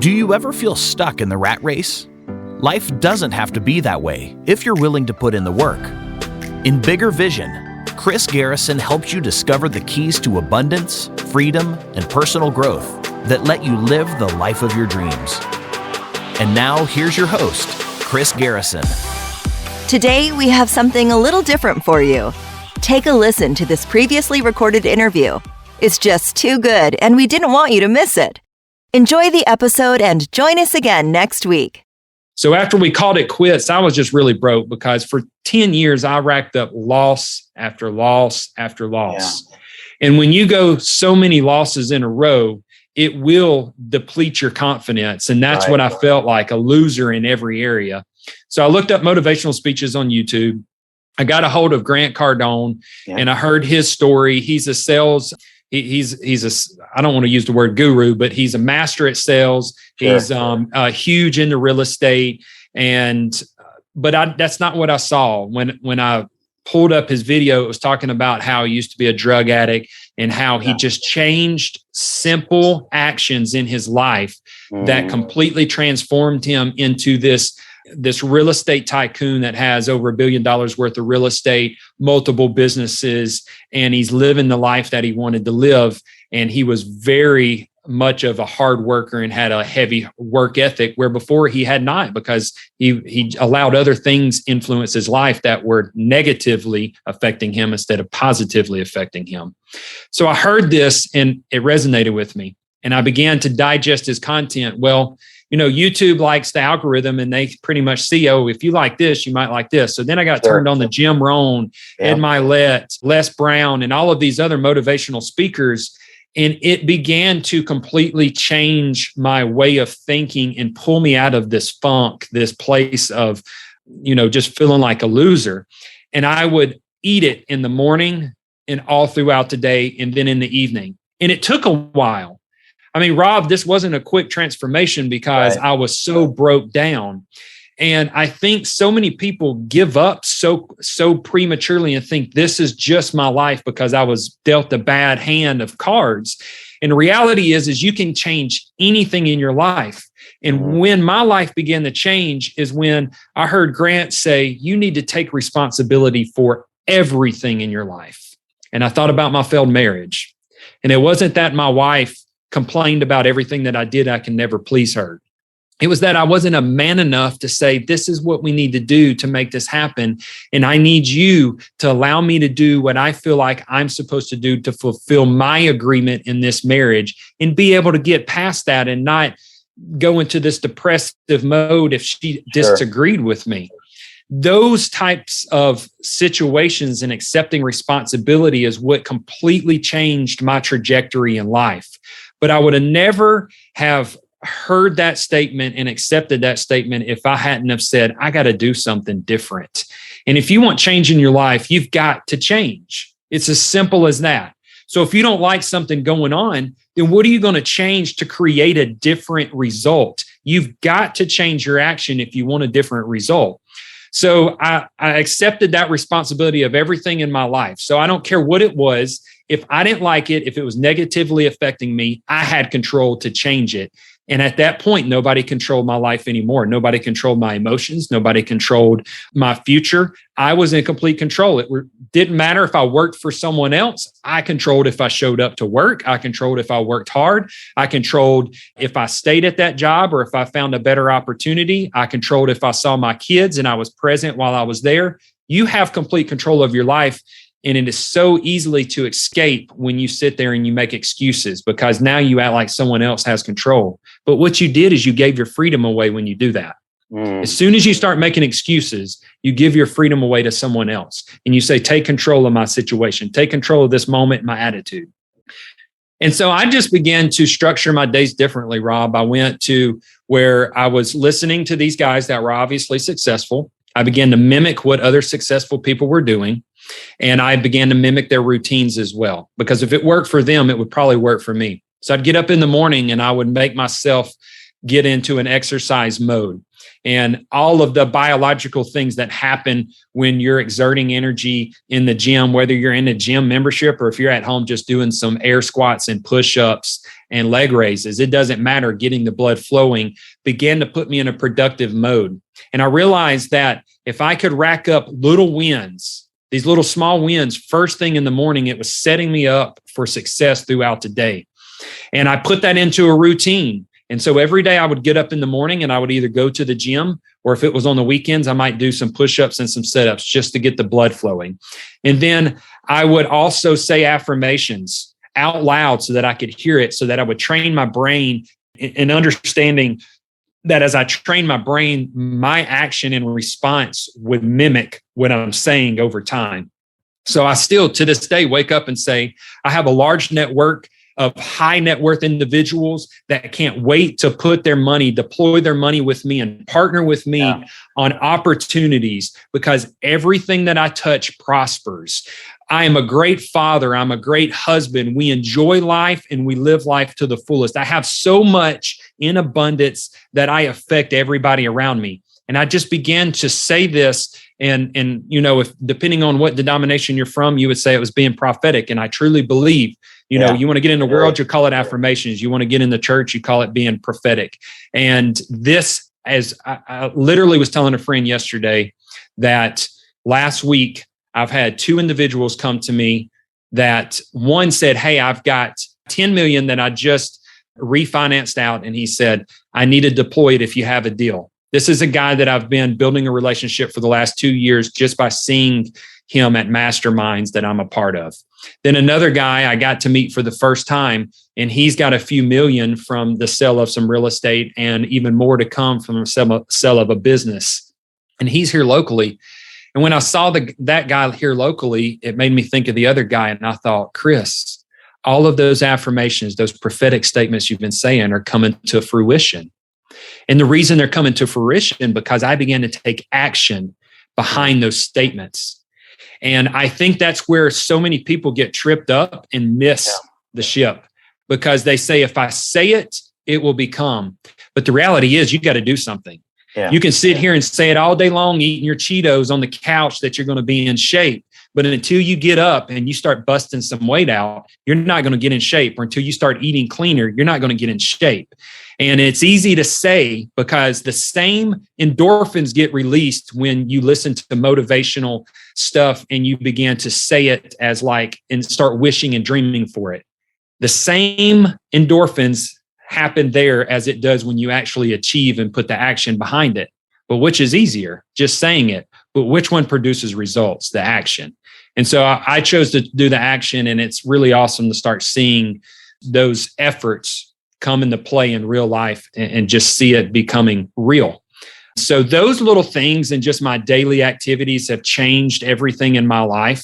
Do you ever feel stuck in the rat race? Life doesn't have to be that way if you're willing to put in the work. In Bigger Vision, Chris Garrison helps you discover the keys to abundance, freedom, and personal growth that let you live the life of your dreams. And now, here's your host, Chris Garrison. Today, we have something a little different for you. Take a listen to this previously recorded interview. It's just too good, and we didn't want you to miss it. Enjoy the episode and join us again next week. So after we called it quits, I was just really broke because for 10 years, I racked up loss after loss after loss. Yeah. And when you go so many losses in a row, it will deplete your confidence. And that's what I felt like, a loser in every area. So I looked up motivational speeches on YouTube. I got a hold of Grant Cardone and I heard his story. He's a sales He's I don't want to use the word guru, but he's a master at sales. Sure. He's huge into real estate. But that's not what I saw. When I pulled up his video, it was talking about how he used to be a drug addict and how he just changed simple actions in his life that completely transformed him into this real estate tycoon that has over $1 billion worth of real estate, multiple businesses, and he's living the life that he wanted to live. And he was very much of a hard worker and had a heavy work ethic, where before he had not, because he allowed other things influence his life that were negatively affecting him instead of positively affecting him. So I heard this and it resonated with me, and I began to digest his content. Well, you know, YouTube likes the algorithm and they pretty much see, oh, if you like this, you might like this. So then I got turned on to Jim Rohn, Ed Mylett, Les Brown, and all of these other motivational speakers. And it began to completely change my way of thinking and pull me out of this funk, this place of, you know, just feeling like a loser. And I would eat it in the morning and all throughout the day and then in the evening. And it took a while. I mean, Rob, this wasn't a quick transformation because I was so broke down. And I think so many people give up so prematurely and think this is just my life because I was dealt a bad hand of cards. And the reality is you can change anything in your life. And when my life began to change is when I heard Grant say, you need to take responsibility for everything in your life. And I thought about my failed marriage. And it wasn't that my wife complained about everything that I did, I can never please her. It was that I wasn't a man enough to say, this is what we need to do to make this happen. And I need you to allow me to do what I feel like I'm supposed to do to fulfill my agreement in this marriage and be able to get past that and not go into this depressive mode if she disagreed with me. Those types of situations and accepting responsibility is what completely changed my trajectory in life. But I would have never have heard that statement and accepted that statement if I hadn't have said, I got to do something different. And if you want change in your life, you've got to change. It's as simple as that. So if you don't like something going on, then what are you going to change to create a different result? You've got to change your action if you want a different result. So I accepted that responsibility of everything in my life. So I don't care what it was. If I didn't like it, if it was negatively affecting me, I had control to change it. And at that point, nobody controlled my life anymore. Nobody controlled my emotions. Nobody controlled my future. I was in complete control. It didn't matter if I worked for someone else. I controlled if I showed up to work. I controlled if I worked hard. I controlled if I stayed at that job or if I found a better opportunity. I controlled if I saw my kids and I was present while I was there. You have complete control of your life. And it is so easily to escape when you sit there and you make excuses because now you act like someone else has control. But what you did is you gave your freedom away when you do that. As soon as you start making excuses, you give your freedom away to someone else. And you say, take control of my situation. Take control of this moment, my attitude. And so I just began to structure my days differently, Rob. I went to where I was listening to these guys that were obviously successful. I began to mimic what other successful people were doing. And I began to mimic their routines as well, because if it worked for them, it would probably work for me. So I'd get up in the morning and I would make myself get into an exercise mode. And all of the biological things that happen when you're exerting energy in the gym, whether you're in a gym membership or if you're at home just doing some air squats and push-ups and leg raises. It doesn't matter, getting the blood flowing began to put me in a productive mode. And I realized that if I could rack up little wins, these little small wins, first thing in the morning, it was setting me up for success throughout the day. And I put that into a routine. And so every day I would get up in the morning and I would either go to the gym, or if it was on the weekends, I might do some push-ups and some sit-ups just to get the blood flowing. And then I would also say affirmations out loud so that I could hear it, so that I would train my brain in understanding that as I train my brain, my action and response would mimic what I'm saying over time. So I still, to this day, wake up and say, I have a large network of high net worth individuals that can't wait to put their money, deploy their money with me and partner with me on opportunities, because everything that I touch prospers. I am a great father. I'm a great husband. We enjoy life and we live life to the fullest. I have so much in abundance that I affect everybody around me. And I just began to say this. And if depending on what denomination you're from, you would say it was being prophetic. And I truly believe, you want to get in the world, you call it affirmations. You want to get in the church, you call it being prophetic. And this, as I literally was telling a friend yesterday, that last week I've had 2 individuals come to me that one said, hey, I've got 10 million that I just refinanced out. And he said, I need to deploy it if you have a deal. This is a guy that I've been building a relationship for the last 2 years just by seeing him at masterminds that I'm a part of. Then another guy I got to meet for the first time, and he's got a few million from the sale of some real estate and even more to come from the sale of a business. And he's here locally. And when I saw that guy here locally, it made me think of the other guy. And I thought, Chris, all of those affirmations, those prophetic statements you've been saying are coming to fruition. And the reason they're coming to fruition because I began to take action behind those statements. And I think that's where so many people get tripped up and miss the ship, because they say, if I say it, it will become. But the reality is you got to do something. Yeah. You can sit here and say it all day long, eating your Cheetos on the couch that you're going to be in shape. But until you get up and you start busting some weight out, you're not going to get in shape. Or until you start eating cleaner, you're not going to get in shape. And it's easy to say because the same endorphins get released when you listen to motivational stuff and you begin to say it as and start wishing and dreaming for it. The same endorphins happen there as it does when you actually achieve and put the action behind it. But which is easier? Just saying it. But which one produces results? The action. And so I chose to do the action, and it's really awesome to start seeing those efforts come into play in real life and just see it becoming real. So those little things and just my daily activities have changed everything in my life,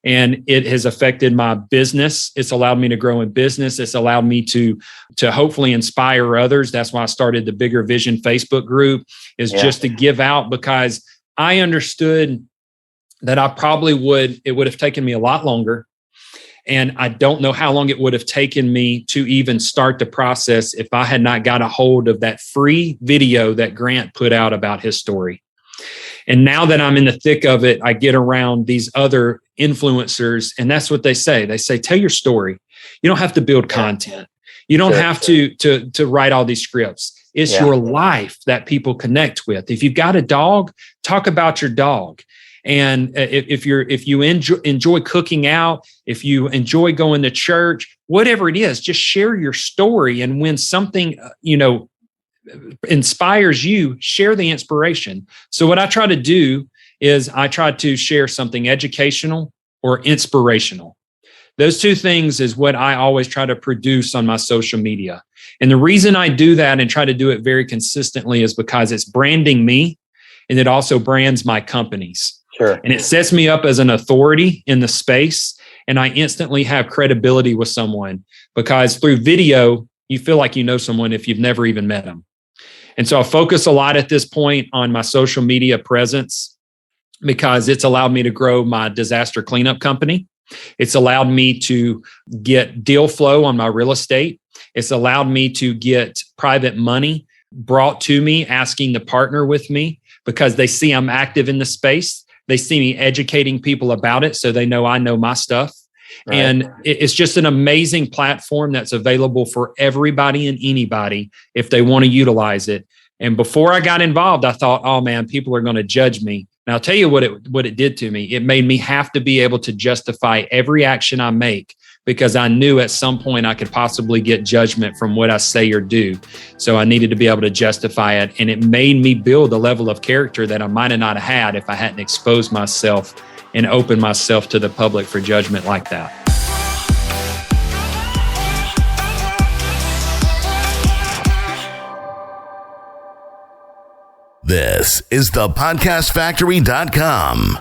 and it has affected my business. It's allowed me to grow in business. It's allowed me to hopefully inspire others. That's why I started the Bigger Vision Facebook group, is just to give out, because I understood that it would have taken me a lot longer. And I don't know how long it would have taken me to even start the process if I had not got a hold of that free video that Grant put out about his story. And now that I'm in the thick of it, I get around these other influencers, and that's what they say. They say, tell your story. You don't have to build content. You don't have to write all these scripts. It's your life that people connect with. If you've got a dog, talk about your dog. And if you enjoy cooking out, if you enjoy going to church, whatever it is, just share your story. And when something, inspires you, share the inspiration. So what I try to do is I try to share something educational or inspirational. Those two things is what I always try to produce on my social media. And the reason I do that and try to do it very consistently is because it's branding me, and it also brands my companies. Sure. And it sets me up as an authority in the space. And I instantly have credibility with someone, because through video, you feel like you know someone if you've never even met them. And so I focus a lot at this point on my social media presence, because it's allowed me to grow my disaster cleanup company. It's allowed me to get deal flow on my real estate. It's allowed me to get private money brought to me, asking to partner with me, because they see I'm active in the space. They see me educating people about it, so they know I know my stuff. Right. And it's just an amazing platform that's available for everybody and anybody if they want to utilize it. And before I got involved, I thought, oh man, people are going to judge me. And I'll tell you what it did to me. It made me have to be able to justify every action I make, because I knew at some point I could possibly get judgment from what I say or do. So I needed to be able to justify it. And it made me build a level of character that I might have not had if I hadn't exposed myself and opened myself to the public for judgment like that. This is thepodcastfactory.com.